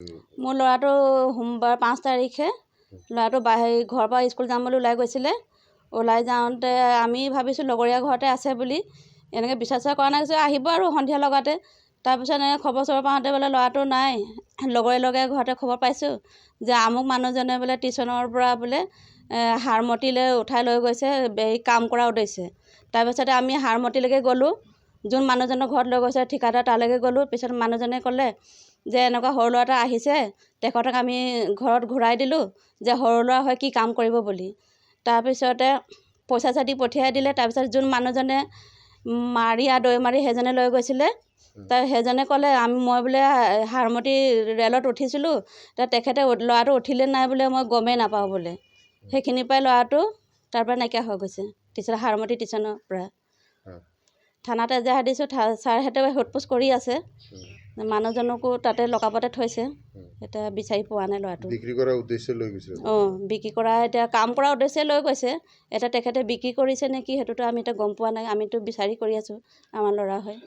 মোৰ ল'ৰাটো সোমবাৰ 5 তাৰিখে ল'ৰাটো ঘৰৰ পৰা স্কুল যাম বুলি ওলাই গৈছিলে। ওলাই যাওঁতে আমি ভাবিছোঁ লগৰীয়া ঘৰতে আছে বুলি, এনেকৈ বিশ্বাস কৰা নাই, আহিব আৰু সন্ধিয়া লগাতে। তাৰপিছত এনেকৈ খবৰ চবৰ পাওঁতে বোলে ল'ৰাটো নাই। লগৰীয়া ঘৰতে খবৰ পাইছোঁ যে আমুক মানুহজনে বোলে টিউশ্যনৰ পৰা বোলে হাৰমতিলৈ উঠাই লৈ গৈছে কাম কৰা উদ্দেশ্যে। তাৰপিছতে আমি হাৰমতিলৈকে গ'লোঁ, যোন মানুহজনৰ ঘৰত লৈ গৈছে ঠিকাদাৰ তালৈকে গ'লোঁ। পিছত মানুহজনে ক'লে যে এনেকুৱা সৰু ল'ৰা এটা আহিছে, তেখেতক আমি ঘৰত ঘূৰাই দিলোঁ যে সৰু ল'ৰা হৈ কি কাম কৰিব বুলি। তাৰপিছতে পইচা চাতি পঠিয়াই দিলে। তাৰপিছত যোন মানুহজনে দৈ মাৰি সেইজনে লৈ গৈছিলে, সেইজনে ক'লে মই বোলে হাৰমতি ৰেলত উঠিছিলোঁ, তেখেতে ল'ৰাটো উঠিলে নাই বোলে মই গমেই নাপাওঁ বোলে। সেইখিনিৰ পৰাই ল'ৰাটো তাৰ পৰা নাইকিয়া হৈ গৈছে, হাৰমতি টিউশ্যনৰ পৰা। থানাত এজাহাৰ দিছোঁ, ছাৰহঁতে সোধ-পোছ কৰি আছে। মানুহজনকো তাতে লকাপতে থৈছে, এতিয়া বিচাৰি পোৱা নাই ল'ৰাটো। বিক্ৰী কৰাৰ উদ্দেশ্যে লৈ গৈছে? বিক্ৰী কৰা, এতিয়া কাম কৰাৰ উদ্দেশ্যে লৈ গৈছে। এতিয়া তেখেতে বিক্ৰী কৰিছে নে কি সেইটোতো আমি এতিয়া গম পোৱা নাই। আমিতো বিচাৰি কৰি আছোঁ আমাৰ ল'ৰা হয়।